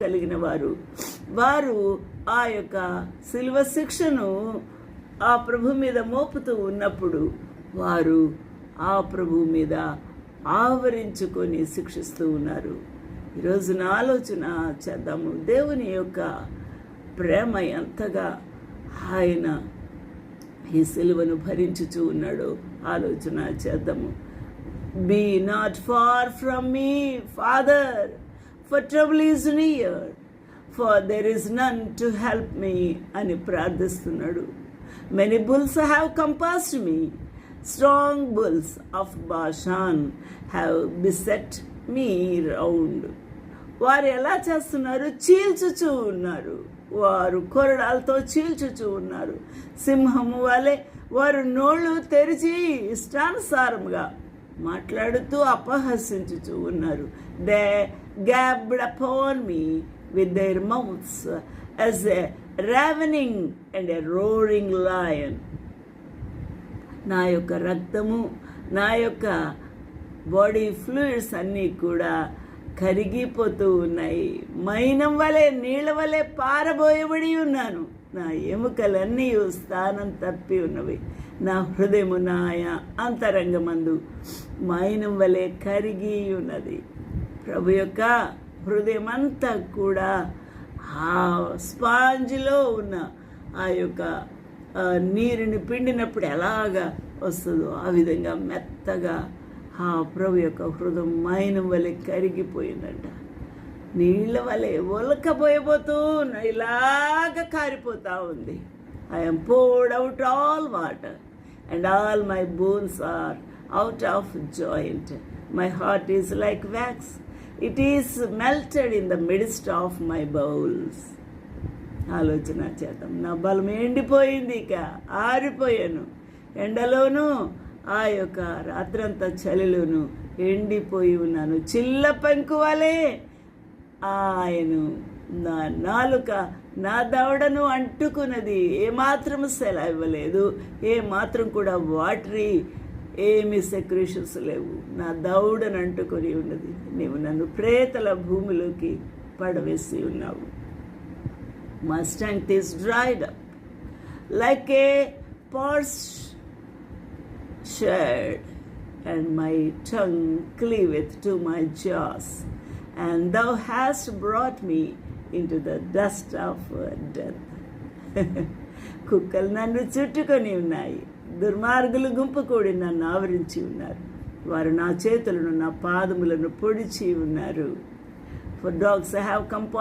కలిగిన వారు ఆ యొక్క శిలువ శిక్షను ఆ ప్రభు మీద మోపుతూ ఉన్నప్పుడు వారు ఆ ప్రభు మీద ఆవరించుకొని శిక్షిస్తూ ఉన్నారు. ఈరోజు నా ఆలోచన చేద్దాము, దేవుని యొక్క ప్రేమ ఎంతగా ఆయన ఈ సిలువను భరించుచూ ఉన్నాడో ఆలోచన చేద్దాము. Be not far from me, Father, for trouble is near, for there is none to help me అని ప్రార్థిస్తున్నాడు. Many bulls have compassed me, strong bulls of Bashan have beset me round. వారు ఎలా చేస్తున్నారు? చీల్చుచూ ఉన్నారు. వారు కొరడాలతో చీల్చుచూ ఉన్నారు. సింహము వలె వారు నోళ్ళు తెరిచి ఇష్టానుసారముగా మాట్లాడుతూ అపహసించుచూ ఉన్నారు. They gabbed upon me with their mouths as a ravening and a roaring lion. నా యొక్క రక్తము, నా యొక్క బాడీ ఫ్లూయిడ్స్ అన్నీ కూడా కరిగిపోతూ ఉన్నాయి. మైనం వలె, నీళ్ళ వలె పారబోయబడి ఉన్నాను. నా ఎముకలన్నీ స్థానం తప్పి ఉన్నవి. నా హృదయము, నా అంతరంగమందు మైనం వలె కరిగి ఉన్నది. ప్రభు యొక్క హృదయం అంతా కూడా ఆ స్పాంజ్లో ఉన్న ఆ యొక్క నీరుని పిండినప్పుడు ఎలాగా వస్తుందో ఆ విధంగా మెత్తగా ఆ ప్రభు యొక్క హృదయం మైనం వలె కరిగిపోయిందంట. నీళ్ళ వలె ఒలకపోయిపోతూ ఇలాగ కారిపోతూ ఉంది. I'm poured out all water and all my bones are out of joint. My heart is like wax. It is melted in the midst of my bowels. ఆలోచన చేద్దాం. నా బలం ఎండిపోయింది, ఇక ఆరిపోయాను. ఎండలోనూ ఆ యొక్క రాత్రంతా చలిలోను ఎండిపోయి ఉన్నాను. చిల్ల పెంకు వలె ఆయను నా నాలుక నా దవడను అంటుకున్నది. ఏమాత్రం సెలవు ఇవ్వలేదు. ఏమాత్రం కూడా వాటరీ ఏమి సెక్రేషన్స్ లేవు. నా దవడను అంటుకొని ఉన్నది. నీవు నన్ను ప్రేతల భూమిలోకి పడవేసి ఉన్నావు. My strength is dried up like a potsherd, and my tongue cleaveth to my jaws, and thou hast brought me into the dust of death. కుక్కలు నన్ను చుట్టుకొని ఉన్నాయి. దుర్మార్గులు గుంపు కూడి నన్ను ఆవరించి ఉన్నారు. వారు నా చేతులను, నా పాదములను పొడిచి ఉన్నారు. For dogs have compassed